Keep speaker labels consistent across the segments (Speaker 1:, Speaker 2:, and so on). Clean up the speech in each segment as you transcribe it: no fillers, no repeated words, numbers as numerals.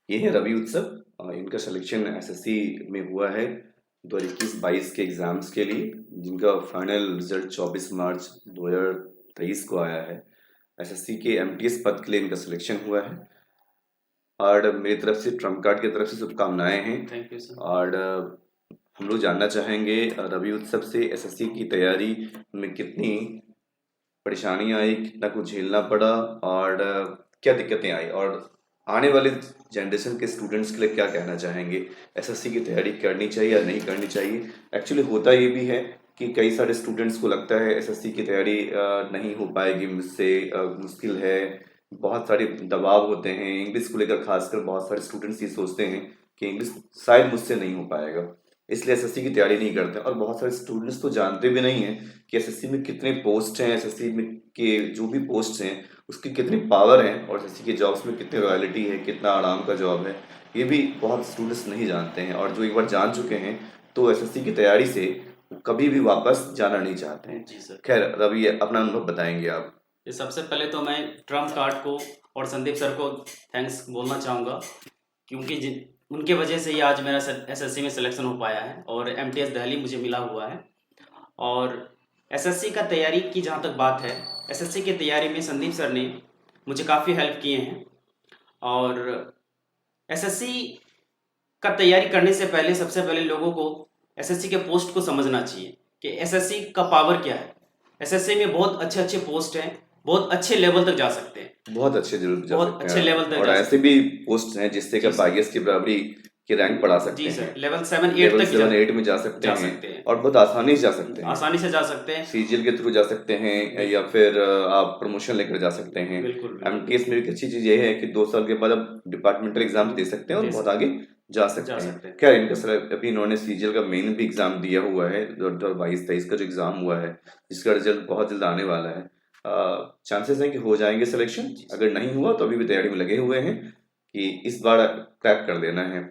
Speaker 1: ये है रवि उत्सव। इनका सिलेक्शन एसएससी में हुआ है 2021-22 के एग्ज़ाम्स के लिए, जिनका फाइनल रिजल्ट 24 मार्च 2023 को आया है। एसएससी के एमटीएस पद के लिए इनका सिलेक्शन हुआ है और मेरी तरफ से ट्रम्प कार्ड की तरफ से शुभकामनाएं हैं।
Speaker 2: Thank you sir.
Speaker 1: और हम लोग जानना चाहेंगे रवि उत्सव से एसएससी की तैयारी में कितनी परेशानियां आई, कितना कुछ झेलना पड़ा और क्या दिक्कतें आई, और आने वाले जनरेशन के स्टूडेंट्स के लिए क्या कहना चाहेंगे, एसएससी की तैयारी करनी चाहिए या नहीं करनी चाहिए। एक्चुअली होता ये भी है कि कई सारे स्टूडेंट्स को लगता है एसएससी की तैयारी नहीं हो पाएगी मुझसे, मुश्किल है, बहुत सारे दबाव होते हैं इंग्लिश को लेकर। खासकर बहुत सारे स्टूडेंट्स ये सोचते हैं कि इंग्लिश शायद मुझसे नहीं हो पाएगा, इसलिए एसएससी की तैयारी नहीं करते। और बहुत सारे स्टूडेंट्स तो जानते भी नहीं हैं कि एसएससी में कितने पोस्ट हैं, एसएससी में के जो भी पोस्ट हैं उसकी कितनी पावर है, और एसएससी के जॉब्स में कितनी रॉयल्टी है, कितना आराम का जॉब है, ये भी बहुत स्टूडेंट्स नहीं जानते हैं। और जो एक बार जान चुके हैं तो एसएससी की तैयारी से कभी भी वापस जाना नहीं चाहते हैं।
Speaker 2: जी सर।
Speaker 1: खैर रवि, अपना अनुभव बताएंगे आप।
Speaker 2: ये सबसे पहले तो मैं ट्रम्प कार्ड को और संदीप सर को थैंक्स बोलना चाहूँगा, क्योंकि जिन उनके वजह से ही आज मेरा एसएससी में सिलेक्शन हो पाया है और एमटीएस दिल्ली मुझे मिला हुआ है। और एसएससी का तैयारी की जहाँ तक बात है, एसएससी की तैयारी में संदीप सर ने मुझे काफ़ी हेल्प किए हैं। और एसएससी का तैयारी करने से पहले सबसे पहले लोगों को एसएससी के पोस्ट को समझना चाहिए कि एसएससी का पावर क्या है। एसएससी में बहुत अच्छे अच्छे पोस्ट हैं, बहुत अच्छे लेवल तक जा सकते हैं,
Speaker 1: बहुत अच्छे जरूर जा
Speaker 2: बहुत
Speaker 1: सकते
Speaker 2: अच्छे
Speaker 1: हैं
Speaker 2: लेवल तक
Speaker 1: और
Speaker 2: जा
Speaker 1: ऐसे
Speaker 2: सकते
Speaker 1: भी पोस्ट हैं जिससे कि
Speaker 2: जी
Speaker 1: आप
Speaker 2: सर।
Speaker 1: आईएएस की बराबरी की रैंक बढ़ा सकते
Speaker 2: जी
Speaker 1: हैं,
Speaker 2: सर, लेवल 7-8
Speaker 1: लेवल
Speaker 2: तक
Speaker 1: 7-8 में जा सकते
Speaker 2: जा
Speaker 1: हैं
Speaker 2: सकते हैं,
Speaker 1: और बहुत आसानी से जा सकते हैं।
Speaker 2: आसानी से जा सकते हैं।
Speaker 1: सीजीएल के थ्रू जा सकते हैं या फिर आप प्रमोशन लेकर जा सकते हैं।
Speaker 2: बिल्कुल बिल्कुल
Speaker 1: एमटीएस में एक अच्छी चीज ये है कि 2 साल के बाद आप डिपार्टमेंटल एग्जाम दे सकते हैं और
Speaker 2: दे
Speaker 1: बहुत
Speaker 2: सकते
Speaker 1: आगे जा
Speaker 2: जा
Speaker 1: सकते हैं।
Speaker 2: सकते हैं।
Speaker 1: खैर इनका अभी इन्होंने सीजीएल का मेन भी एग्जाम दिया हुआ है, 2022-23 का जो एग्जाम हुआ है जिसका रिजल्ट बहुत जल्द आने वाला है। चांसेस हैं कि हो जाएंगे सिलेक्शन, अगर नहीं हुआ तो अभी भी तैयारी में लगे हुए हैं कि इस बार क्रैक कर देना है।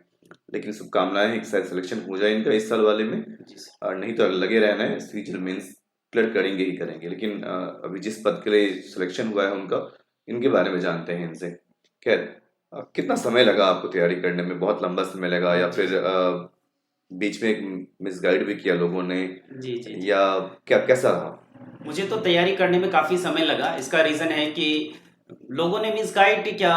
Speaker 1: लेकिन शुभकामनाएं हैं कि शायद सिलेक्शन हो जाए इनका इस साल वाले में,
Speaker 2: जी सर।
Speaker 1: और नहीं तो लगे रहना है, सीजीएल मेंस क्लियर करेंगे ही करेंगे। लेकिन अभी जिस पद के लिए सिलेक्शन हुआ है उनका, इनके बारे में जानते हैं इनसे। खैर कितना समय लगा आपको तैयारी करने में, बहुत लंबा समय लगा या फिर बीच में मिसगाइड भी किया लोगों ने,
Speaker 2: जी जी जी।
Speaker 1: या क्या कैसा रहा?
Speaker 2: मुझे तो तैयारी करने में काफ़ी समय लगा। इसका रीज़न है कि लोगों ने मिसगाइड क्या,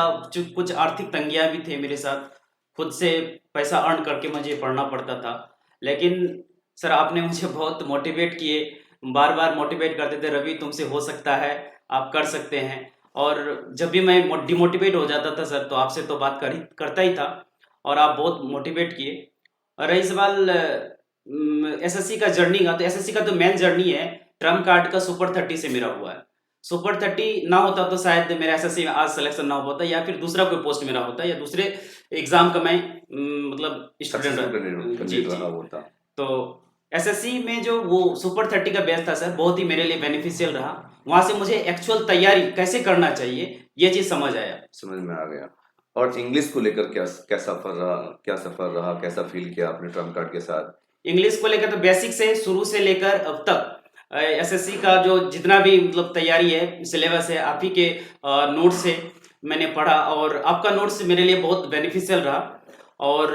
Speaker 2: कुछ आर्थिक तंगियाँ भी थे मेरे साथ। खुद से पैसा अर्न करके मुझे पढ़ना पड़ता था। लेकिन सर आपने मुझे बहुत मोटिवेट किए, बार-बार मोटिवेट करते थे, रवि तुमसे हो सकता है, आप कर सकते हैं। और जब भी मैं डिमोटिवेट हो जाता था सर, तो आपसे तो बात करता ही था और आप बहुत मोटिवेट किए। और रही सवाल एसएससी का जर्नी का, तो एसएससी का तो मेन जर्नी है ट्रम्प कार्ड का सुपर 30 से मेरा हुआ है। सुपर 30 ना होता तो शायद मेरा एसएससी में आज सिलेक्शन ना हो पाता, या फिर दूसरा कोई पोस्ट मेरा होता, या दूसरे एग्जाम का मैं मतलब स्टूडेंट जी जी।
Speaker 1: रहा होता।
Speaker 2: तो एसएससी में जो वो सुपर 30 का बैच था सर, बहुत ही मेरे लिए बेनिफिशियल रहा। वहां से मुझे एक्चुअल तैयारी कैसे करना चाहिए ये चीज समझ आया।
Speaker 1: समझ में आ गया। और इंग्लिश को लेकर क्या सफर रहा, कैसा फील किया आपने ट्रम्प कार्ड के साथ?
Speaker 2: इंग्लिश को लेकर तो बेसिक से शुरू से लेकर अब तक एसएससी का जो जितना भी मतलब तैयारी है, सिलेबस है, आप ही के नोट से मैंने पढ़ा और आपका नोट्स मेरे लिए बहुत बेनिफिशियल रहा। और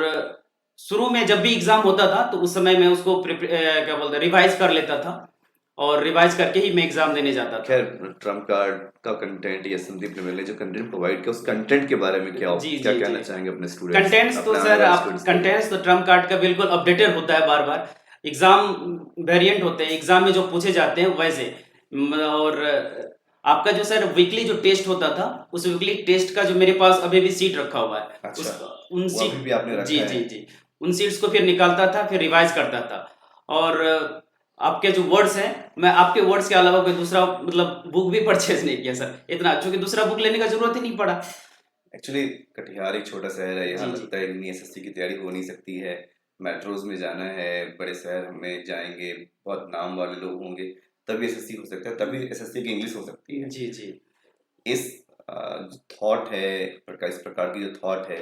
Speaker 2: शुरू में जब भी एग्जाम होता था तो उस समय मैं उसको क्या बोलते रिवाइज कर लेता था और रिवाइज करके ही मैं एग्जाम देने जाता था।
Speaker 1: खैर ट्रम्प कार्ड का कंटेंट या संदीप ने जो कंटेंट प्रोवाइड किया, उस कंटेंट के बारे में क्या
Speaker 2: जी
Speaker 1: क्या
Speaker 2: जी
Speaker 1: कहना
Speaker 2: जी।
Speaker 1: चाहेंगे अपने स्टूडेंट्स,
Speaker 2: कंटेंट्स तो
Speaker 1: अपने आने
Speaker 2: सर
Speaker 1: वाले
Speaker 2: आप
Speaker 1: स्टूडेंट्स के लिए?
Speaker 2: कंटेंट्स तो ट्रम्प कार्ड का बिल्कुल अपडेटेड होता है बार बार। एग्जाम वेरिएंट होते हैं, एग्जाम में जो पूछे जाते हैं वैसे। और आपका जो सर वीकली जो टेस्ट होता था, उस वीकली टेस्ट का जो मेरे पास अभी भी सीट रखा हुआ है,
Speaker 1: अच्छा,
Speaker 2: उस उन
Speaker 1: वो अभी भी आपने
Speaker 2: सीट
Speaker 1: रखा
Speaker 2: जी
Speaker 1: है?
Speaker 2: जी जी, उन सीट्स को फिर निकालता था, फिर रिवाइज करता था। और आपके जो वर्ड्स हैं, मैं आपके वर्ड्स के अलावा कोई दूसरा मतलब बुक भी परचेज नहीं किया सर, इतना क्योंकि दूसरा बुक लेने का जरूरत ही नहीं पड़ा।
Speaker 1: एक्चुअली कटिहार एक छोटा शहर है, यहाँ
Speaker 2: जी जी
Speaker 1: लगता है कि एसएससी की तैयारी हो नहीं सकती है। मेट्रोज में जाना है, बड़े शहर में जाएंगे, बहुत नाम वाले लोग होंगे, तभी एसएससी हो सकता है, तभी एसएससी की इंग्लिश हो सकती है।
Speaker 2: जी जी।
Speaker 1: इस जो थॉट है, इस प्रकार की जो थॉट है,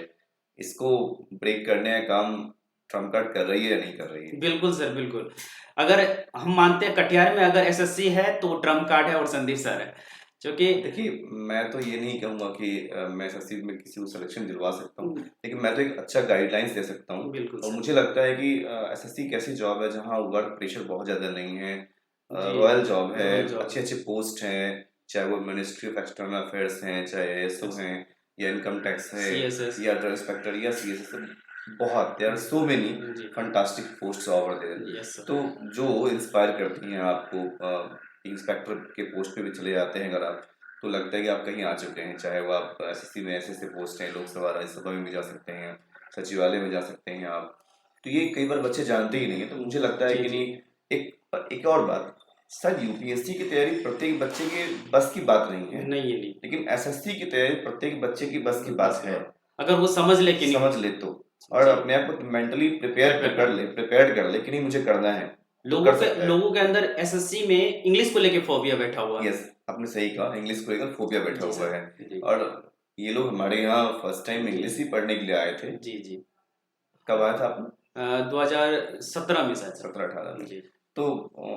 Speaker 1: इसको ब्रेक करने का काम ट्रम्प कार्ड कर रही है या नहीं कर रही है?
Speaker 2: बिल्कुल सर बिल्कुल। अगर हम मानते हैं कटिहार में अगर एसएससी है तो ट्रम्प कार्ड है और संदीप सर है। क्योंकि
Speaker 1: देखिए, मैं तो ये नहीं कहूँगा कि मैं एसएससी में किसी को सिलेक्शन दिलवा सकता हूँ, लेकिन मैं तो एक अच्छा गाइडलाइंस दे सकता हूँ।
Speaker 2: बिल्कुल
Speaker 1: और
Speaker 2: सर।
Speaker 1: मुझे लगता है कि एसएससी एक ऐसी जॉब है जहाँ वर्क प्रेशर बहुत ज़्यादा नहीं है।
Speaker 2: जी,
Speaker 1: रॉयल जॉब है,
Speaker 2: रॉयल जॉब है।
Speaker 1: अच्छे-अच्छे पोस्ट हैं, चाहे वो मिनिस्ट्री ऑफ एक्सटर्नल अफेयर्स हैं, चाहे एएसओ
Speaker 2: यस,
Speaker 1: हैं, या इनकम टैक्स है,
Speaker 2: सीएसएस।
Speaker 1: या ड्रग इंस्पेक्टर या सीएसएस। बहुत देयर आर सो मेनी
Speaker 2: जी,
Speaker 1: fantastic posts over there.
Speaker 2: Yes sir.
Speaker 1: तो जो इंस्पायर करती हैं आपको, इंस्पेक्टर के पोस्ट पे भी चले जाते हैं अगर आप, तो लगता है कि आप कहीं आ चुके हैं। चाहे वो आप एसएससी में ऐसे-ऐसे पोस्ट हैं, लोकसभा, राज्यसभा में भी जा सकते हैं, सचिवालय में जा सकते हैं आप। तो ये कई बार बच्चे जानते ही नहीं हैं, तो मुझे लगता है
Speaker 2: जी,
Speaker 1: कि
Speaker 2: जी।
Speaker 1: नहीं। एक और बात, शायद यूपीएससी की तैयारी प्रत्येक बच्चे के बस की बात नहीं है,
Speaker 2: नहीं, ये नहीं।
Speaker 1: लेकिन एसएससी की तैयारी प्रत्येक बच्चे की बस की
Speaker 2: बस
Speaker 1: बात
Speaker 2: की
Speaker 1: है,
Speaker 2: बात। अगर वो समझ ले कि नहीं
Speaker 1: समझ ले तो। और
Speaker 2: जी,
Speaker 1: अपने आप को मेंटली
Speaker 2: प्रिपेयर कर ले।
Speaker 1: प्रिपेयर्ड कर ले कि नहीं मुझे करना है, तो कर सकता है।
Speaker 2: लोगों के अंदर एसएससी में इंग्लिश को लेके फोबिया बैठा हुआ है।
Speaker 1: यस, आपने सही कहा, इंग्लिश को लेकर फोबिया बैठा
Speaker 2: जी
Speaker 1: हुआ
Speaker 2: सर,
Speaker 1: है।
Speaker 2: जी,
Speaker 1: और ये लोग हमारे यहाँ फर्स्ट टाइम
Speaker 2: जी,
Speaker 1: इंग्लिश ही पढ़ने के लिए आए थे।
Speaker 2: जी, जी।
Speaker 1: कब आया था आपने?
Speaker 2: 2017 में शायद सर।
Speaker 1: 17-18 में।
Speaker 2: जी,
Speaker 1: तो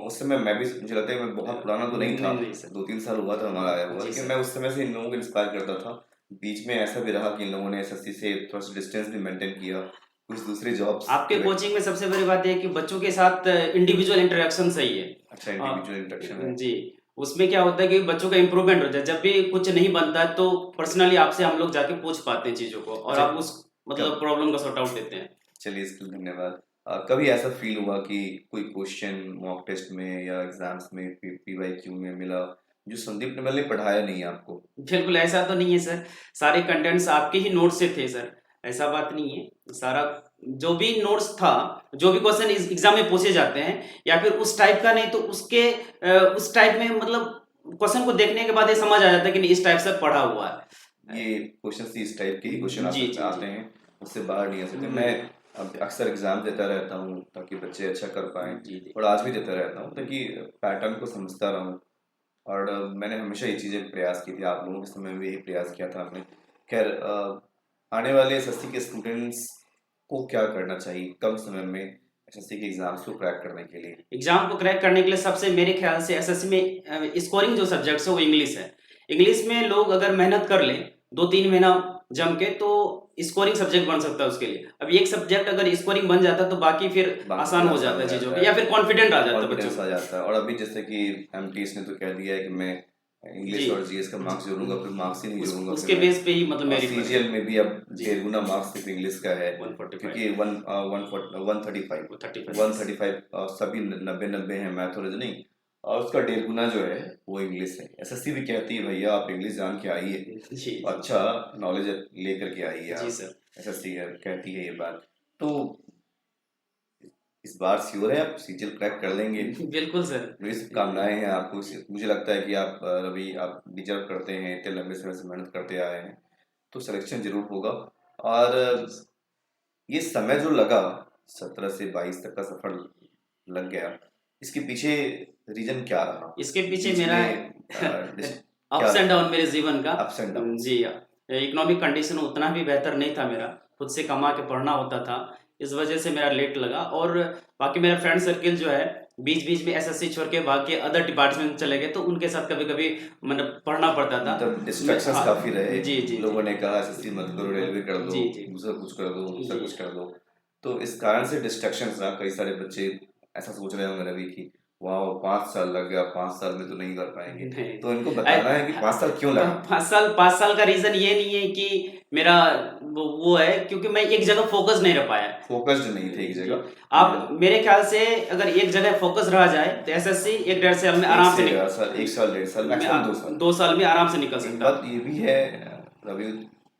Speaker 1: उस समय मैं भी, मुझे लगता है मैं बहुत पुराना तो नहीं था,
Speaker 2: नहीं सर।
Speaker 1: 2-3 साल हुआ था हमारा आया हुआ,
Speaker 2: जी
Speaker 1: लेकिन
Speaker 2: सर।
Speaker 1: मैं उस समय से इन लोगों को इंस्पायर करता था। बीच में ऐसा भी रहा कि इन लोगों ने एसएससी से थोड़ा सा डिस्टेंस भी मेंटेन किया, कुछ दूसरी जॉब्स
Speaker 2: आपके
Speaker 1: की
Speaker 2: कोचिंग में सबसे बड़ी बात ये है कि बच्चों के साथ इंडिविजुअल इंटरेक्शन सही है।
Speaker 1: अच्छा
Speaker 2: अ,
Speaker 1: इंडिविजुअल इंटरेक्शन है।
Speaker 2: जी, उसमें क्या होता है कि बच्चों का इम्प्रूवमेंट हो जाए। जब भी कुछ नहीं बनता है तो पर्सनली आपसे हम लोग जाके पूछ पाते हैं चीज़ों को और
Speaker 1: अच्छा,
Speaker 2: आप उस मतलब
Speaker 1: कब,
Speaker 2: प्रॉब्लम का सॉर्ट आउट देते हैं।
Speaker 1: चलिए इसके लिए धन्यवाद। कभी ऐसा फील हुआ कि कोई क्वेश्चन मॉक टेस्ट में या एग्जाम्स में पीवाईक्यू में मिला जो संदीप निर्मल ने पढ़ाया नहीं आपको?
Speaker 2: बिल्कुल ऐसा तो नहीं है सर, सारे कंटेंट्स आपके ही नोट से थे सर, ऐसा बात नहीं है। सारा जो भी नोट्स था, जो भी क्वेश्चन इस एग्ज़ाम में पूछे जाते हैं या फिर उस टाइप का नहीं तो उसके उस टाइप में मतलब क्वेश्चन को देखने के बाद ये समझ आ जाता है कि नहीं इस टाइप से पढ़ा हुआ है।
Speaker 1: ये क्वेश्चन इस टाइप के ही क्वेश्चन आ
Speaker 2: जी,
Speaker 1: सकते
Speaker 2: जी,
Speaker 1: आते
Speaker 2: जी।
Speaker 1: हैं, उससे बाहर नहीं आ सकते।
Speaker 2: हुँ,
Speaker 1: मैं अब अक्सर एग्जाम देता रहता हूँ ताकि बच्चे अच्छा कर पाएं,
Speaker 2: जी, जी।
Speaker 1: और आज भी देता रहता हूँ ताकि पैटर्न को समझता रहूँ। और मैंने हमेशा ये चीज़ें प्रयास की थी, आप लोगों के समय में भी यही प्रयास किया था आपने। खैर, आने वाले एसएससी के स्टूडेंट्स को क्या करना चाहिए कम समय में एसएससी के एग्जाम्स को क्रैक करने के लिए?
Speaker 2: एग्जाम को क्रैक करने के लिए सबसे मेरे ख्याल से एसएससी में स्कोरिंग जो सब्जेक्ट्स है वो इंग्लिश है। इंग्लिश में लोग अगर मेहनत कर लें 2-3 महीना जम के तो स्कोरिंग सब्जेक्ट बन सकता है उसके लिए। अब एक सब्जेक्ट अगर स्कोरिंग बन जाता है तो बाकी फिर
Speaker 1: बाकी
Speaker 2: आसान
Speaker 1: फिर
Speaker 2: हो
Speaker 1: आसान
Speaker 2: जाता
Speaker 1: हो
Speaker 2: है चीज़ों
Speaker 1: जाता
Speaker 2: पे या
Speaker 1: है,
Speaker 2: फिर कॉन्फिडेंट आ जाता है बच्चों
Speaker 1: कॉन्फिडेंस आ
Speaker 2: को।
Speaker 1: जाता है। और अभी जैसे कि एमटीएस ने तो कह दिया है कि मैं
Speaker 2: जी,
Speaker 1: इंग्लिश और जीएस का मार्क्स जोड़ूंगा, फिर मार्क्स ही नहीं
Speaker 2: उस
Speaker 1: जोड़ूंगा फिर
Speaker 2: उसके
Speaker 1: मैं।
Speaker 2: बेस पे ही मतलब
Speaker 1: और
Speaker 2: मेरिट
Speaker 1: सीजीएल
Speaker 2: बनेगा।
Speaker 1: में भी अब
Speaker 2: जी,
Speaker 1: 1.5 गुना मार्क्स सिर्फ इंग्लिश का है,
Speaker 2: 145
Speaker 1: क्योंकि 135
Speaker 2: वो 35 यस।
Speaker 1: 135 सभी 90-90 हैं मैथ और रीजनिंग, और उसका 1.5 गुना जो है वो इंग्लिश है। एसएससी भी कहती है भैया आप इंग्लिश जान के आइए,
Speaker 2: जी, जी।
Speaker 1: अच्छा नॉलेज लेकर के आइए
Speaker 2: जी
Speaker 1: आप।
Speaker 2: सर।
Speaker 1: एसएससी कहती है ये बात। तो इस बार श्योर है आप सीजीएल क्रैक कर लेंगे?
Speaker 2: बिल्कुल सर।
Speaker 1: मेरी शुभकामनाएं हैं आपको। मुझे लगता है कि आप रवि, आप डिजर्व करते हैं, इतने लंबे समय से मेहनत करते आए हैं, तो सिलेक्शन जरूर होगा। और
Speaker 2: जी सर।
Speaker 1: ये समय जो लगा, 17 से 22 तक का सफर लग गया, इसके पीछे रीजन क्या रहा?
Speaker 2: इसके पीछे
Speaker 1: बीच
Speaker 2: मेरा
Speaker 1: में क्या
Speaker 2: अप्स एंड डाउन मेरे जीवन का।
Speaker 1: Ups and downs?
Speaker 2: जी, इकोनॉमिक कंडीशन उतना भी बेहतर नहीं था मेरा, खुद से कमा के पढ़ना होता था, इस वजह से मेरा लेट लगा। और बाकी मेरा फ्रेंड सर्किल जो है बीच-बीच में एसएससी छोड़ के भाग के अदर डिपार्टमेंट में चले गए, तो उनके साथ कभी-कभी मतलब पढ़ना पड़ता था।
Speaker 1: मतलब
Speaker 2: मैं
Speaker 1: डिस्ट्रैक्शंस
Speaker 2: हाँ,
Speaker 1: काफी रहे।
Speaker 2: जी, जी,
Speaker 1: लोगों
Speaker 2: जी।
Speaker 1: ने कहा एसएससी मत करो, रेलवे कर दो,
Speaker 2: जी, जी।
Speaker 1: दूसरा कुछ कर दो, दूसरा
Speaker 2: जी।
Speaker 1: कुछ कर दो। तो इस कारण से डिस्ट्रैक्शंस रहा। कई सारे बच्चे ऐसा सोच रहे होंगे रवि कि वाह 5 साल लग गया, 5 साल में तो नहीं कर पाएंगे।
Speaker 2: नहीं।
Speaker 1: तो इनको बताना है कि 5 साल क्यों लगा।
Speaker 2: 5 साल का रीज़न ये नहीं है कि मेरा वो है क्योंकि मैं एक जगह फ़ोकस नहीं रह पाया।
Speaker 1: फोकस्ड नहीं थे एक
Speaker 2: जी,
Speaker 1: जगह।
Speaker 2: आप मेरे ख्याल से अगर एक जगह फ़ोकस रहा जाए तो एसएससी 1 डेढ़ साल में
Speaker 1: एक
Speaker 2: आराम से
Speaker 1: से 1.5 साल, 1 साल 1.5 साल, मैक्सिमम 2 साल।
Speaker 2: 2 साल में आराम से निकल
Speaker 1: एक
Speaker 2: सकता
Speaker 1: बात
Speaker 2: है।
Speaker 1: ये भी है रवि,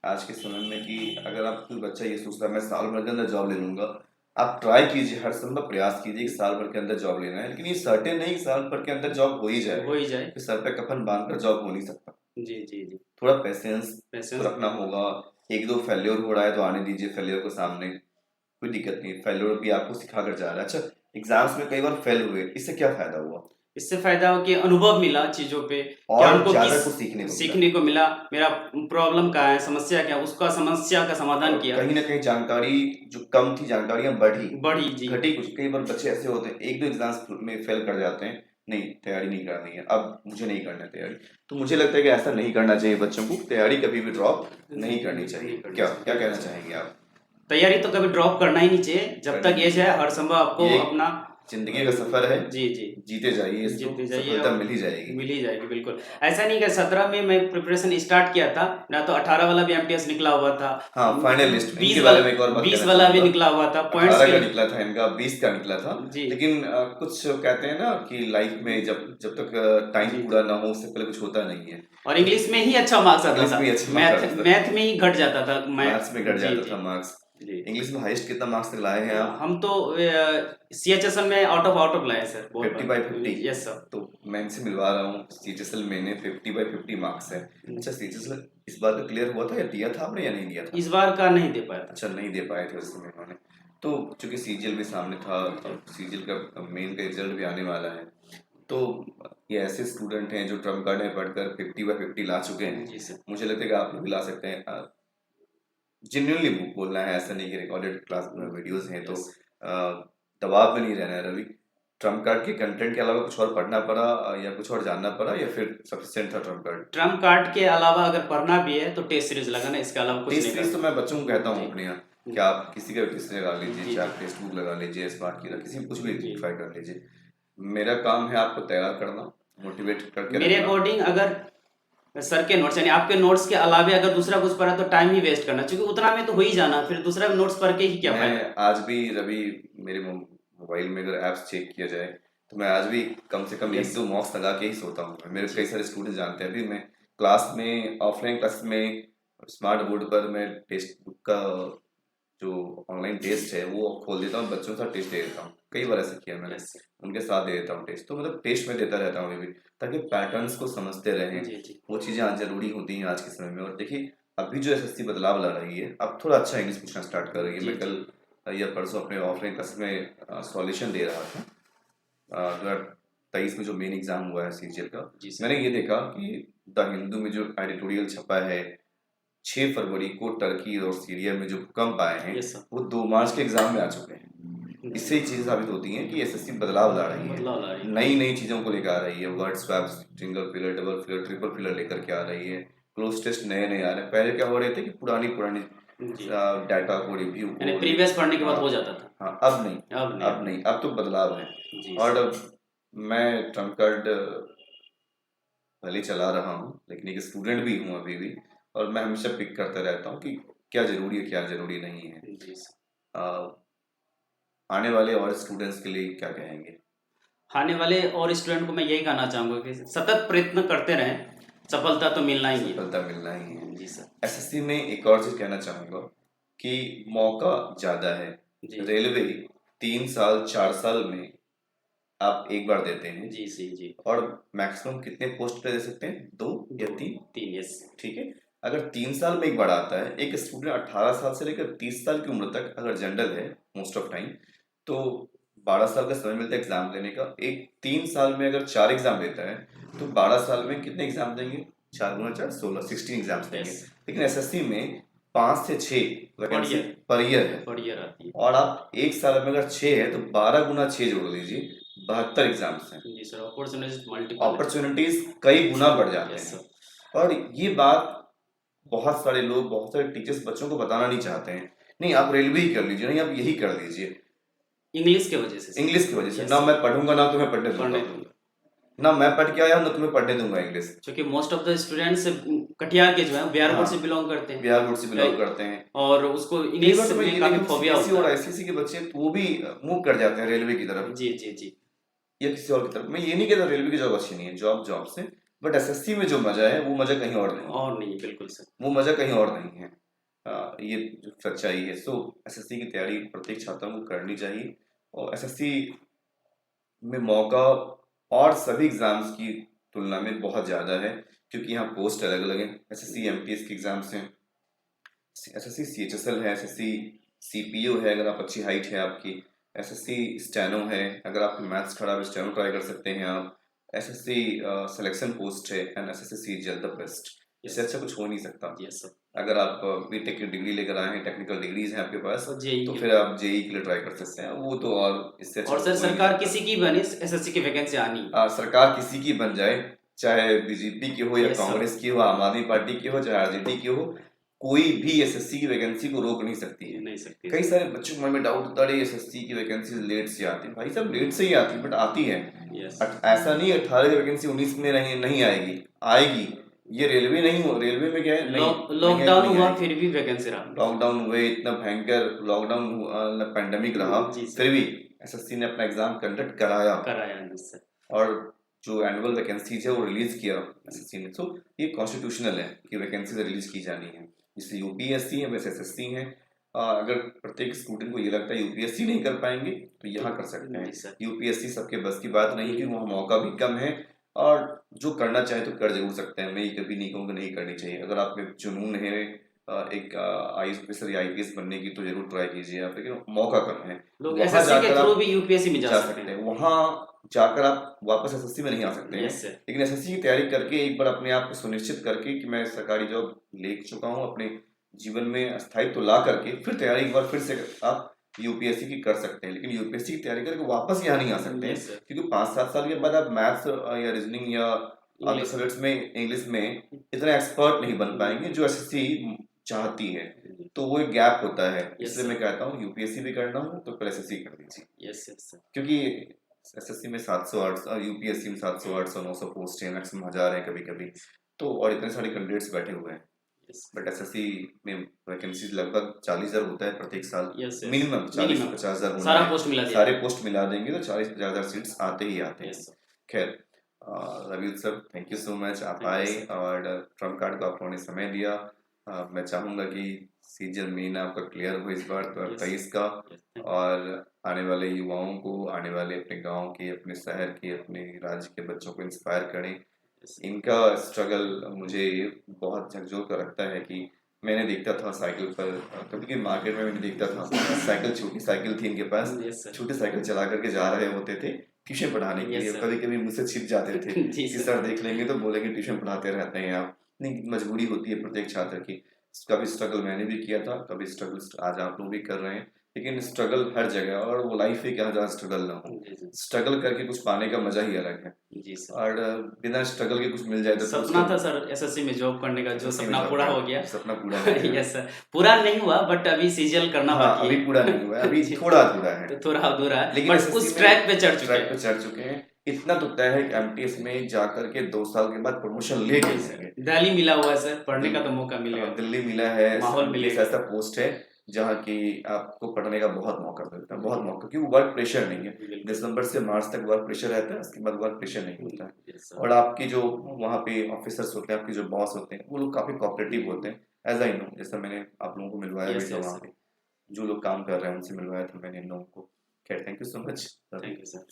Speaker 1: आज के समय में, कि अगर आप कोई बच्चा ये सोचता है मैं साल भर के अंदर जॉब ले लूंगा, आप ट्राई कीजिए, हर संभव प्रयास कीजिए कि साल भर के अंदर जॉब लेना है, लेकिन ये सर्टेन नहीं कि साल भर के अंदर जॉब हो ही जाए।
Speaker 2: हो ही जाए।
Speaker 1: फिर सर पे कफन बांधकर जॉब हो नहीं सकता।
Speaker 2: जी, जी, जी।
Speaker 1: थोड़ा पेशेंस तो
Speaker 2: पेशेंस
Speaker 1: रखना होगा। एक दो फेल्योर हो रहा है तो आने दीजिए फेल्योर को सामने, कोई दिक्कत नहीं। फेल्योर भी आपको सिखा कर जा रहा है। अच्छा, एग्जाम्स में कई बार फेल हुए, इससे क्या फायदा हुआ?
Speaker 2: इससे फ़ायदा हो कि अनुभव मिला चीज़ों पे, क्या
Speaker 1: और
Speaker 2: हमको
Speaker 1: ज्यादा
Speaker 2: किस
Speaker 1: कुछ सीखने को मिला।
Speaker 2: सीखने को मिला, मेरा प्रॉब्लम क्या है, समस्या क्या है, उसका समस्या का समाधान
Speaker 1: और
Speaker 2: किया।
Speaker 1: कहीं ना कहीं जानकारी जो कम थी, जानकारियां बढ़ी,
Speaker 2: बढ़ी जी।
Speaker 1: घटी कुछ। कई बार बच्चे ऐसे होते हैं एक दो एग्जाम्स में फेल कर जाते हैं, नहीं तैयारी नहीं करनी है, अब मुझे नहीं करना है तैयारी, तो मुझे लगता है कि ऐसा नहीं करना चाहिए, बच्चों को तैयारी कभी भी ड्रॉप नहीं करनी चाहिए।
Speaker 2: नहीं करनी
Speaker 1: क्या
Speaker 2: चाहिए,
Speaker 1: क्या
Speaker 2: बिल्कुल
Speaker 1: कहना
Speaker 2: सर।
Speaker 1: चाहेंगे आप?
Speaker 2: तैयारी तो कभी ड्रॉप करना ही नहीं चाहिए, जब
Speaker 1: करनी
Speaker 2: तक
Speaker 1: नहीं
Speaker 2: एज है
Speaker 1: चाहिए,
Speaker 2: हर संभव आपको
Speaker 1: ये एक
Speaker 2: अपना
Speaker 1: जिंदगी का सफर है,
Speaker 2: जी जी
Speaker 1: जीते जाइए इसको,
Speaker 2: जीतते जाइए
Speaker 1: सफलता
Speaker 2: और
Speaker 1: मिल ही जाएगी।
Speaker 2: मिल ही जाएगी बिल्कुल। ऐसा नहीं कि 17 में मैं प्रिपरेशन स्टार्ट किया था ना, तो 18 वाला भी एमटीएस निकला हुआ था,
Speaker 1: हाँ फाइनल लिस्ट में इनके
Speaker 2: 20
Speaker 1: बारे
Speaker 2: वाला
Speaker 1: में एक और बात
Speaker 2: 20
Speaker 1: कहना
Speaker 2: वाला भी
Speaker 1: चाहूंगा।
Speaker 2: निकला हुआ था पॉइंट्स
Speaker 1: 18
Speaker 2: के
Speaker 1: का
Speaker 2: लिए।
Speaker 1: निकला था इनका, 20 का निकला था,
Speaker 2: जी
Speaker 1: लेकिन कुछ कहते हैं ना कि लाइफ में जब जब तक टाइम
Speaker 2: जी
Speaker 1: पूरा
Speaker 2: जी।
Speaker 1: ना हो उससे पहले कुछ होता नहीं है।
Speaker 2: और
Speaker 1: तो
Speaker 2: इंग्लिश में ही अच्छा मार्क्स आता
Speaker 1: इंग्लिश
Speaker 2: था,
Speaker 1: में अच्छा मार्क्स
Speaker 2: मैथ
Speaker 1: आता था,
Speaker 2: मैथ में ही घट जाता था मैं।
Speaker 1: मैथ्स में घट
Speaker 2: जी
Speaker 1: जाता
Speaker 2: जी
Speaker 1: था मार्क्स।
Speaker 2: जी।
Speaker 1: इंग्लिश में हाईएस्ट कितना मार्क्स तक लाए हैं आप?
Speaker 2: हम तो सीएचएसएल में आउट ऑफ लाए सर, बहुत
Speaker 1: 50/50।
Speaker 2: बार। Yes sir.
Speaker 1: तो मैं इनसे मिलवा रहा हूँ, सीएचएसएल मैंने 50/50 मार्क्स है। अच्छा सीएचएसएल इस बार का क्लियर हुआ था या दिया था आपने या नहीं दिया था?
Speaker 2: इस बार का नहीं दे पाया था।
Speaker 1: अच्छा नहीं दे पाए थे उस समय उन्होंने, तो चूंकि सीजीएल भी सामने था और सीजीएल का मेन का रिजल्ट भी आने वाला है, तो ये ऐसे स्टूडेंट हैं जो ट्रम्प कार्ड में पढ़कर 50/50 ला चुके हैं।
Speaker 2: जी सर।
Speaker 1: मुझे लगता है कि आप भी ला सकते हैं। जेन्युइनली बोलना है, ऐसा नहीं कि रिकॉर्डेड क्लास वीडियोस हैं तो
Speaker 2: Yes.
Speaker 1: दबाव में नहीं रहना है रवि। ट्रम्प कार्ड के कंटेंट के अलावा कुछ और पढ़ना पड़ा या कुछ और जानना पड़ा या फिर सफिशिएंट था ट्रम्प कार्ड?
Speaker 2: ट्रम्प कार्ड के अलावा अगर पढ़ना भी है तो टेस्ट सीरीज लगाना, इसके अलावा कुछ
Speaker 1: टेस्ट
Speaker 2: नहीं
Speaker 1: सीरीज तो
Speaker 2: करना।
Speaker 1: मैं बच्चों को कहता हूँ
Speaker 2: जी।
Speaker 1: अपने यहाँ कि आप किसी का भी टेस्ट लगा लीजिए,
Speaker 2: जी
Speaker 1: चाहे
Speaker 2: जी
Speaker 1: आप टेक्स्ट बुक लगा लीजिए, स्मार्ट की किसी भी कुछ भी
Speaker 2: जी।
Speaker 1: ट्राई कर लीजिए। मेरा काम है आपको तैयार करना, मोटिवेट करके
Speaker 2: मेरे
Speaker 1: रखना।
Speaker 2: अकॉर्डिंग अगर सर के नोट्स यानी आपके नोट्स के अलावा अगर दूसरा कुछ पढ़ा तो टाइम ही वेस्ट करना, क्योंकि उतना में तो हो ही जाना, फिर दूसरा नोट्स पढ़ के ही क्या फायदा।
Speaker 1: मैं आज भी रवि, मेरे मोबाइल में अगर ऐप्स चेक किया जाए तो मैं आज भी कम से कम एक
Speaker 2: यस।
Speaker 1: दो मॉक्स लगा के ही सोता हूँ। मेरे कई सारे स्टूडेंट जानते हैं, अभी मैं क्लास में ऑफलाइन क्लास में स्मार्ट बोर्ड पर मैं टेक्स्ट बुक का जो ऑनलाइन टेस्ट है वो खोल देता हूँ, बच्चों के साथ टेस्ट दे देता हूँ। कई बार ऐसा किया मैंने,
Speaker 2: यस।
Speaker 1: उनके साथ दे देता हूँ टेस्ट, तो मतलब टेस्ट में देता रहता हूँ अभी भी, ताकि पैटर्न्स को समझते रहें।
Speaker 2: जी जी
Speaker 1: वो चीज़ें आज जरूरी होती हैं आज के समय में। और देखिए अभी जो एसएससी बदलाव ला रही है, अब थोड़ा अच्छा इंग्लिश पूछना स्टार्ट कर रही है।
Speaker 2: जी
Speaker 1: मैं
Speaker 2: जी
Speaker 1: कल या परसों अपने ऑफलाइन क्लास में सॉल्यूशन दे रहा था 2023 में जो मेन एग्जाम हुआ है सीजीएल का।
Speaker 2: जी सर।
Speaker 1: मैंने ये देखा कि द हिंदू में जो एडिटोरियल छपा है 6 फरवरी को टर्की और सीरिया में जो भूकंप आए हैं
Speaker 2: यस सर।
Speaker 1: वो 2 मार्च के एग्जाम में आ चुके हैं। इससे ही चीजें साबित होती हैं कि एसएससी बदलाव ला रही है,
Speaker 2: बदलाव ला रही है।
Speaker 1: नई नई चीजों को लेकर आ रही है। Word swaps, single filler, double filler, triple filler लेकर के आ रही है। क्लोज टेस्ट नए नए आ रहे हैं। पहले क्या हो रहे थे कि पुरानी पुरानी
Speaker 2: जी
Speaker 1: डाटा को रिव्यू
Speaker 2: यानी
Speaker 1: को
Speaker 2: प्रीवियस पढ़ने के बाद हो जाता था।
Speaker 1: हाँ अब नहीं,
Speaker 2: अब नहीं।
Speaker 1: अब नहीं, अब तो बदलाव है।
Speaker 2: जी
Speaker 1: और
Speaker 2: सर।
Speaker 1: मैं ट्रम्प कार्ड भले चला रहा हूँ लेकिन एक स्टूडेंट भी हूँ अभी भी, और मैं हमेशा पिक करता रहता हूँ कि क्या जरूरी है क्या जरूरी नहीं है।
Speaker 2: जी सर।
Speaker 1: आने वाले और स्टूडेंट्स के लिए क्या कहेंगे?
Speaker 2: आने वाले और स्टूडेंट को मैं यही कहना चाहूंगा कि सतत प्रयत्न करते रहें, सफलता तो मिलना ही है।
Speaker 1: सफलता मिलना ही है।
Speaker 2: जी सर।
Speaker 1: एसएससी में एक और चीज कहना चाहूंगा कि मौका ज्यादा है।
Speaker 2: जी
Speaker 1: रेलवे 3 साल 4 साल में आप एक बार देते हैं,
Speaker 2: जी जी जी।
Speaker 1: और मैक्सिमम कितने पोस्ट पे दे सकते हैं? 2 या 3?
Speaker 2: 3 यस।
Speaker 1: ठीक है। अगर 3 साल में एक बार आता है, एक स्टूडेंट 18 साल से लेकर 30 साल की उम्र तक अगर जनरल है मोस्ट ऑफ टाइम, तो 12 साल का समय मिलता है एग्जाम देने का। एक 3 साल में अगर 4 एग्जाम देता है तो 12 साल में कितने एग्जाम देंगे? 4 × 4 16, 16 एग्जाम्स देंगे।
Speaker 2: Yes.
Speaker 1: लेकिन एसएससी में 5 से 6 वैकेंसी
Speaker 2: year.
Speaker 1: पर ईयर है,
Speaker 2: पर ईयर आती है।
Speaker 1: और आप एक साल में अगर 6 है तो 12 × 6 जोड़ लीजिए, 72 एग्जाम्स हैं।
Speaker 2: जी सर। Opportunities multiple.
Speaker 1: अपॉर्चुनिटीज कई गुना बढ़ जाते
Speaker 2: यस
Speaker 1: हैं।
Speaker 2: सर।
Speaker 1: और ये बात बहुत सारे लोग, बहुत सारे टीचर्स बच्चों को बताना नहीं चाहते हैं। नहीं आप रेलवे ही कर लीजिए, नहीं आप यही कर लीजिए,
Speaker 2: इंग्लिश के वजह से सर।
Speaker 1: इंग्लिश की वजह से।
Speaker 2: Yes.
Speaker 1: ना मैं पढ़ूंगा ना तुम्हें पढ़ने
Speaker 2: पढ़ने
Speaker 1: दूंगा,
Speaker 2: दूंगा,
Speaker 1: ना मैं पढ़ के आया ना तुम्हें पढ़ने दूंगा इंग्लिश।
Speaker 2: क्योंकि most of the students Katihar के जो है बिहार बोर्ड
Speaker 1: हाँ।
Speaker 2: से बिलोंग करते हैं,
Speaker 1: बिहार बोर्ड से बिलोंग करते हैं,
Speaker 2: और उसको
Speaker 1: कई
Speaker 2: इंग्लिश
Speaker 1: बार तो मैं ये
Speaker 2: में काफी
Speaker 1: देखा
Speaker 2: फोबिया
Speaker 1: सीबीएसई
Speaker 2: होता
Speaker 1: और
Speaker 2: है।
Speaker 1: आईसीएसई के बच्चे तो वो भी मूव कर जाते हैं रेलवे की तरफ
Speaker 2: जी जी जी।
Speaker 1: या किसी और की तरफ। मैं ये नहीं कहता रेलवे की जॉब अच्छी नहीं है, जॉब जॉब से, बट एसएससी में जो मजा है वो मजा कहीं और नहीं है।
Speaker 2: और नहीं, बिल्कुल सर।
Speaker 1: वो मजा कहीं और नहीं है। ये जो सच्चाई है। सो एसएससी की तैयारी प्रत्येक छात्र को करनी चाहिए, और एसएससी में मौका और सभी एग्जाम्स की तुलना में बहुत ज़्यादा है, क्योंकि यहाँ पोस्ट अलग अलग हैं। एसएससी एमटीएस के एग्जाम्स हैं, एसएससी सीएचएसएल है, एसएससी सीपीओ है अगर आप अच्छी हाइट है आपकी, एसएससी स्टेनो है, अगर आपकी मैथ्स खराब है स्टेनो ट्राई कर सकते हैं आप, एसएससी सिलेक्शन पोस्ट है, and SSC CGL the best. इससे अच्छा कुछ हो नहीं सकता।
Speaker 2: Yes sir.
Speaker 1: अगर आप बीटेक की डिग्री लेकर आए हैं, टेक्निकल डिग्रीज हैं आपके पास,
Speaker 2: और जेई
Speaker 1: तो
Speaker 2: के
Speaker 1: फिर आप जेई के लिए ट्राई कर सकते हैं। वो तो और इससे अच्छा
Speaker 2: और
Speaker 1: तो
Speaker 2: सर
Speaker 1: हो ही नहीं
Speaker 2: सरकार
Speaker 1: सकता।
Speaker 2: किसी की बनी एसएससी की वैकेंसी आनी
Speaker 1: सरकार किसी की बन जाए, चाहे बीजेपी की हो या
Speaker 2: यस सर
Speaker 1: कांग्रेस की हो, आम आदमी पार्टी की हो, चाहे आरजेडी की हो, कोई भी एसएससी की वैकेंसी को रोक नहीं सकती है।
Speaker 2: नहीं सकती
Speaker 1: कई
Speaker 2: सर
Speaker 1: सारे बच्चों के मन में डाउट होता है एसएससी की वैकेंसी लेट से आती है। भाई साहब लेट से ही आती है, बट आती है।
Speaker 2: यस
Speaker 1: ऐसा नहीं 18 की वैकेंसी 19 में नहीं नहीं आएगी, आएगी। ये रेलवे नहीं हो, रेलवे में क्या है, नहीं नहीं है तो
Speaker 2: लॉकडाउन
Speaker 1: नहीं
Speaker 2: हुआ
Speaker 1: आएगी।
Speaker 2: फिर भी वैकेंसी रहा
Speaker 1: लॉकडाउन हुए, इतना भयंकर लॉकडाउन पैंडेमिक रहा,
Speaker 2: जी सर
Speaker 1: फिर भी एसएससी ने अपना एग्जाम कंडक्ट कराया।
Speaker 2: कराया जी सर
Speaker 1: और जो एनुअल वैकेंसीज है वो रिलीज किया एसएससी ने। तो ये कॉन्स्टिट्यूशनल है कि वैकेंसीज रिलीज की जानी है। जैसे यूपीएससी है वैसे एसएससी है। अगर प्रत्येक स्टूडेंट को ये लगता है यूपीएससी नहीं कर पाएंगे तो यहाँ कर सकते
Speaker 2: जी
Speaker 1: हैं।
Speaker 2: सर
Speaker 1: यूपीएससी सबके बस की बात नहीं है, क्योंकि वहाँ मौका भी कम है। और जो करना चाहे तो कर जरूर सकते हैं। मैं ये कभी नहीं कहूँगा नहीं करनी चाहिए। अगर आप में जुनून है एक आईएएस ऑफिसर या आईपीएस बनने की, तो जरूर ट्राई कीजिए आप, लेकिन मौका कम है।
Speaker 2: लोग
Speaker 1: वहाँ
Speaker 2: एसएससी के
Speaker 1: जाकर
Speaker 2: थ्रू
Speaker 1: आप
Speaker 2: भी यूपीएससी में
Speaker 1: जा
Speaker 2: जा
Speaker 1: सकते
Speaker 2: सकते
Speaker 1: हैं,
Speaker 2: हैं
Speaker 1: वहाँ जाकर आप वापस एसएससी में नहीं आ सकते हैं।
Speaker 2: यस सर
Speaker 1: लेकिन एसएससी की तैयारी करके एक बार अपने आप को सुनिश्चित करके कि मैं सरकारी जॉब ले चुका हूँ, अपने जीवन में स्थायित्व ला करके फिर तैयारी एक बार फिर से आप यूपीएससी की कर सकते हैं। लेकिन यूपीएससी की तैयारी करके वापस यहाँ नहीं आ सकते हैं,
Speaker 2: यस सर
Speaker 1: क्योंकि 5-7 साल के बाद आप मैथ्स या रीजनिंग या अदर
Speaker 2: इंग्लिश
Speaker 1: सब्जेक्ट्स में, इंग्लिश में इतना एक्सपर्ट नहीं बन पाएंगे जो एसएससी चाहती है। तो वो एक गैप होता है।
Speaker 2: यस
Speaker 1: इसलिए
Speaker 2: सर
Speaker 1: मैं कहता हूँ यूपीएससी भी करना हो तो पहले एसएससी कर दीजिए,
Speaker 2: यस यस सर
Speaker 1: क्योंकि एसएससी में 700 800 और यूपीएससी में 700 800 900 पोस्ट है, मैक्सिमम 1000 है कभी कभी। तो और इतने सारे कैंडिडेट्स बैठे हुए हैं।
Speaker 2: यस
Speaker 1: बट एसएससी में वैकेंसीज लगभग 40,000 होता है प्रत्येक साल,
Speaker 2: यस यस
Speaker 1: मिनिमम 40 से
Speaker 2: मिनिमम
Speaker 1: 50,000 होना
Speaker 2: सारा
Speaker 1: है।
Speaker 2: पोस्ट मिला दिया
Speaker 1: सारे पोस्ट मिला देंगे तो 40-50,000 सीट्स आते ही आते हैं।
Speaker 2: यस सर
Speaker 1: खैर, Ravi sir thank you so much, आप
Speaker 2: थैंक यू
Speaker 1: आए
Speaker 2: सर
Speaker 1: और ट्रम्प कार्ड को आप लोगों ने समय दिया। मैं चाहूँगा कि सीजन मेन आपका क्लियर हो इस बार तो
Speaker 2: यस
Speaker 1: 28 का।
Speaker 2: यस थैंक
Speaker 1: और आने वाले युवाओं को, आने वाले अपने गांव के, अपने शहर के, अपने राज्य के बच्चों को इंस्पायर करें।
Speaker 2: यस
Speaker 1: इनका स्ट्रगल मुझे बहुत झकझोर कर रखता है कि मैंने देखता था साइकिल पर, कभी कभी मार्केट में मैंने देखता था साइकिल, छोटी साइकिल थी इनके पास,
Speaker 2: यस सर
Speaker 1: छोटी साइकिल चला करके जा रहे होते थे ट्यूशन पढ़ाने के
Speaker 2: यस
Speaker 1: लिए।
Speaker 2: सर
Speaker 1: कभी कभी मुझसे छिप जाते थे
Speaker 2: जी
Speaker 1: कि
Speaker 2: सर
Speaker 1: सर देख लेंगे तो बोलेंगे ट्यूशन पढ़ाते रहते हैं आप। नहीं, मजबूरी होती है प्रत्येक छात्र की। कभी स्ट्रगल मैंने भी किया था, कभी स्ट्रगल आज आप लोग भी कर रहे हैं। लेकिन स्ट्रगल हर जगह, और वो लाइफ है क्या जहाँ स्ट्रगल ना हो।
Speaker 2: जी जी
Speaker 1: स्ट्रगल करके कुछ पाने का मजा ही अलग है।
Speaker 2: जी सर
Speaker 1: और बिना स्ट्रगल के कुछ मिल जाए तो फिर
Speaker 2: सपना
Speaker 1: उसका
Speaker 2: था सर एसएससी में जॉब करने का जो
Speaker 1: एसएससी में
Speaker 2: सपना
Speaker 1: जॉब
Speaker 2: पूरा हो
Speaker 1: का
Speaker 2: गया
Speaker 1: सपना पूरा हो गया।
Speaker 2: यस सर पूरा नहीं हुआ बट अभी सीजल करना
Speaker 1: हाँ,
Speaker 2: बाकी
Speaker 1: अभी पूरा नहीं हुआ है, अभी
Speaker 2: जी,
Speaker 1: थोड़ा अधूरा है।
Speaker 2: तो थोड़ा अधूरा है
Speaker 1: लेकिन
Speaker 2: बट
Speaker 1: एसएससी
Speaker 2: उस
Speaker 1: में
Speaker 2: ट्रैक पे चढ़ चुके
Speaker 1: ट्रैक पे
Speaker 2: हैं
Speaker 1: चढ़ चुके हैं। इतना तो तय है कि एमटीएस में जाकर के 2 साल के बाद प्रमोशन लेके
Speaker 2: जी सर
Speaker 1: जाएंगे।
Speaker 2: दिल्ली मिला हुआ है सर पढ़ने का तो मौका मिलेगा
Speaker 1: दिल्ली मिला है,
Speaker 2: माहौल
Speaker 1: एमटीएस
Speaker 2: मिलेगा
Speaker 1: ऐसा पोस्ट है जहाँ की आपको पढ़ने का बहुत मौका मिलता है, बहुत मौका, क्योंकि वर्क प्रेशर नहीं है।
Speaker 2: बिल्कुल
Speaker 1: दिसंबर से मार्च तक वर्क प्रेशर रहता है, उसके बाद वर्क प्रेशर नहीं होता है।
Speaker 2: यस सर
Speaker 1: और आपकी जो वहाँ पे ऑफिसर्स होते हैं, आपके जो बॉस होते हैं, वो लोग काफी कोऑपरेटिव होते हैं। एज आई नो, जैसा मैंने आप लोगों को मिलवाया भी
Speaker 2: यस
Speaker 1: था
Speaker 2: यस
Speaker 1: वहाँ पे, जो लोग काम कर रहे हैं उनसे मिलवाया था मैंने इन लोगों को। खैर, thank you so much.
Speaker 2: Thank you sir